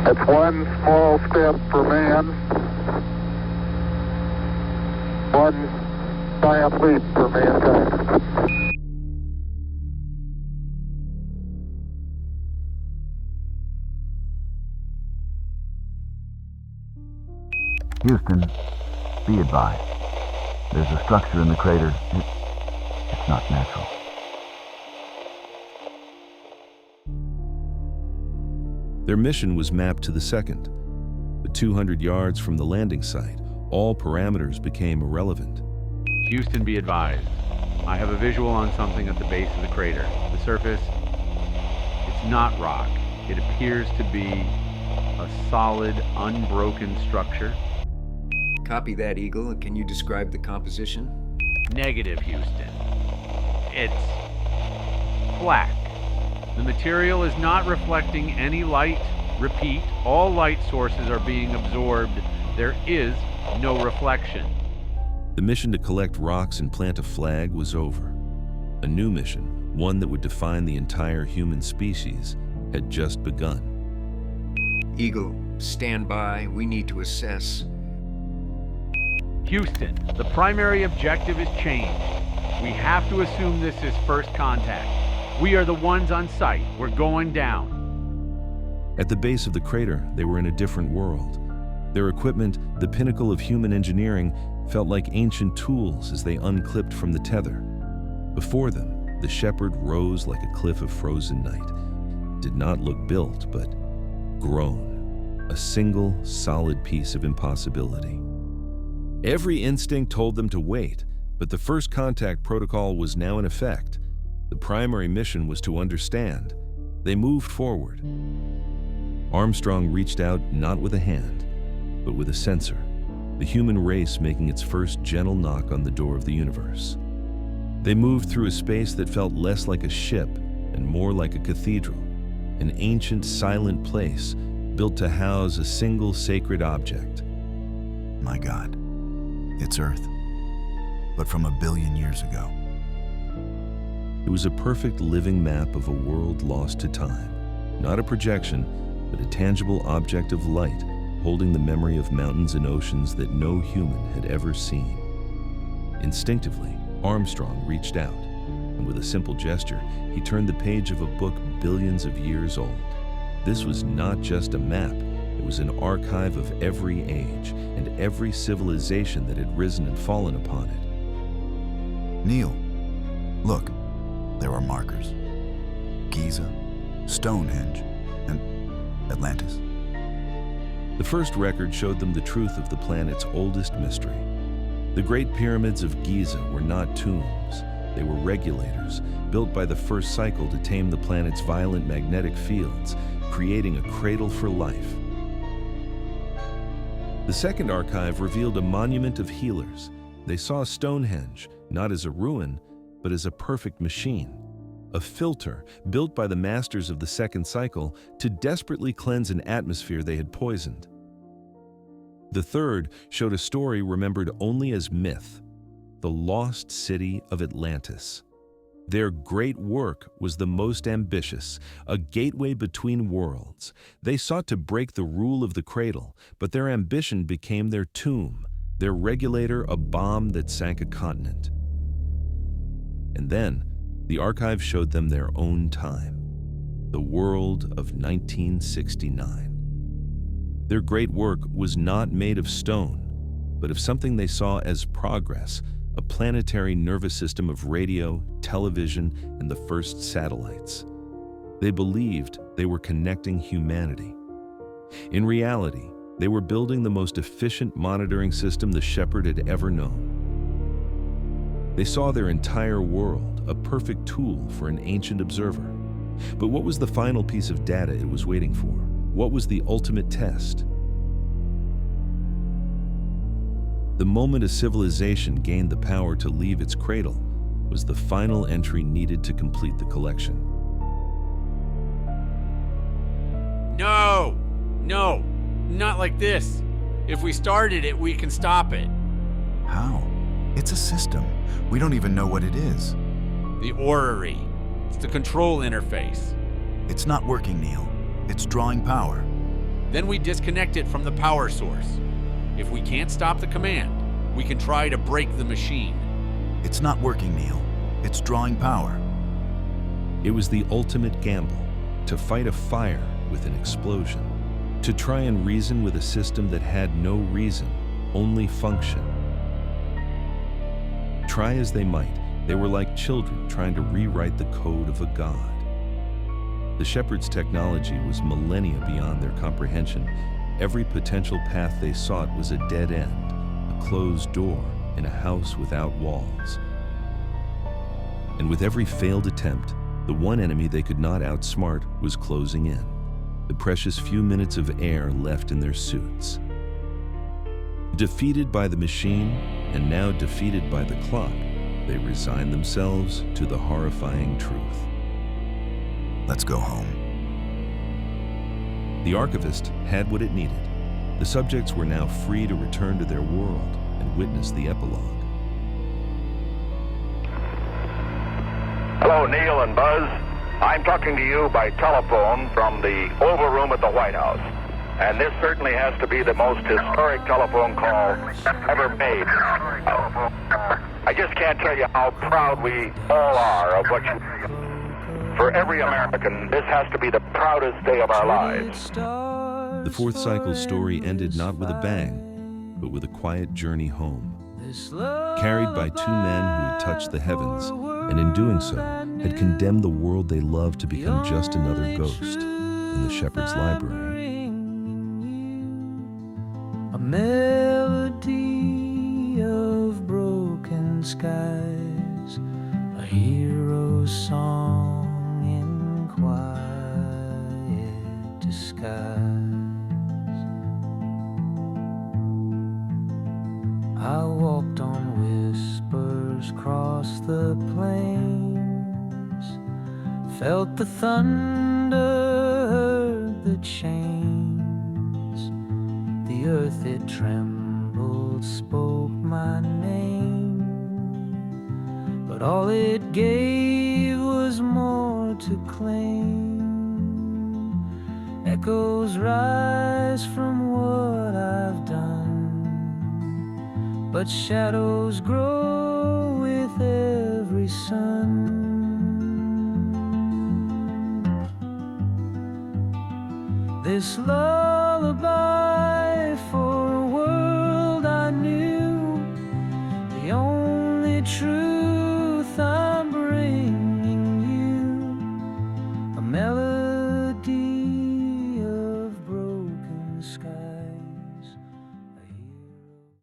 It's one small step for man, one giant leap for mankind. Houston, be advised. There's a structure in the crater. It's not natural. Their mission was mapped to the second, but 200 yards from the landing site, all parameters became irrelevant. Houston, be advised. I have a visual on something at the base of the crater. The surface, it's not rock. It appears to be a solid, unbroken structure. Copy that, Eagle. Can you describe the composition? Negative, Houston. It's black. The material is not reflecting any light. Repeat, all light sources are being absorbed. There is no reflection. The mission to collect rocks and plant a flag was over. A new mission, one that would define the entire human species, had just begun. Eagle, stand by. We need to assess. Houston, the primary objective is changed. We have to assume this is first contact. We are the ones on site. We're going down. At the base of the crater, they were in a different world. Their equipment, the pinnacle of human engineering, felt like ancient tools as they unclipped from the tether. Before them, the shepherd rose like a cliff of frozen night. It did not look built, but grown. A single, solid piece of impossibility. Every instinct told them to wait, but the first contact protocol was now in effect. The primary mission was to understand. They moved forward. Armstrong reached out not with a hand, but with a sensor, the human race making its first gentle knock on the door of the universe. They moved through a space that felt less like a ship and more like a cathedral, an ancient, silent place built to house a single sacred object. My God, it's Earth, but from 1 billion years ago. It was a perfect living map of a world lost to time, not a projection, but a tangible object of light holding the memory of mountains and oceans that no human had ever seen. Instinctively, Armstrong reached out, and with a simple gesture, he turned the page of a book billions of years old. This was not just a map, it was an archive of every age and every civilization that had risen and fallen upon it. Neil, look, there are markers. Giza, Stonehenge, and Atlantis. The first record showed them the truth of the planet's oldest mystery. The Great Pyramids of Giza were not tombs. They were regulators, built by the first cycle to tame the planet's violent magnetic fields, creating a cradle for life. The second archive revealed a monument of healers. They saw Stonehenge, not as a ruin, but as a perfect machine, a filter built by the masters of the second cycle to desperately cleanse an atmosphere they had poisoned. The third showed a story remembered only as myth, the lost city of Atlantis. Their great work was the most ambitious, a gateway between worlds. They sought to break the rule of the cradle, but their ambition became their tomb, their regulator a bomb that sank a continent. And then, the archive showed them their own time, the world of 1969. Their great work was not made of stone, but of something they saw as progress, a planetary nervous system of radio, television, and the first satellites. They believed they were connecting humanity. In reality, they were building the most efficient monitoring system the shepherd had ever known. They saw their entire world, a perfect tool for an ancient observer. But what was the final piece of data it was waiting for? What was the ultimate test? The moment a civilization gained the power to leave its cradle was the final entry needed to complete the collection. No! No! Not like this. If we started it, we can stop it. How? It's a system. We don't even know what it is. The orrery. It's the control interface. It's not working, Neil. It's drawing power. Then we disconnect it from the power source. If we can't stop the command, we can try to break the machine. It's not working, Neil. It's drawing power. It was the ultimate gamble, to fight a fire with an explosion, to try and reason with a system that had no reason, only function. Try as they might, they were like children trying to rewrite the code of a god. The Shepherds' technology was millennia beyond their comprehension. Every potential path they sought was a dead end, a closed door in a house without walls. And with every failed attempt, the one enemy they could not outsmart was closing in, the precious few minutes of air left in their suits. Defeated by the machine, and now defeated by the clock, they resigned themselves to the horrifying truth. Let's go home. The archivist had what it needed. The subjects were now free to return to their world and witness the epilogue. Hello, Neil and Buzz. I'm talking to you by telephone from the Oval Room at the White House. And this certainly has to be the most historic telephone call ever made. I just can't tell you how proud we all are of what you do. For every American, this has to be the proudest day of our lives. The fourth cycle's story ended not with a bang, but with a quiet journey home. Carried by two men who had touched the heavens, and in doing so, had condemned the world they loved to become just another ghost in the Shepherd's Library. A melody of broken skies, a hero's song in quiet disguise. I walked on whispers across the plains, felt the thunder, heard the chains. The earth it trembled, spoke my name, but all it gave was more to claim. Echoes rise from what I've done, but shadows grow with every sun. This lullaby for a world I knew, the only truth I'm bringing you, a melody of broken skies.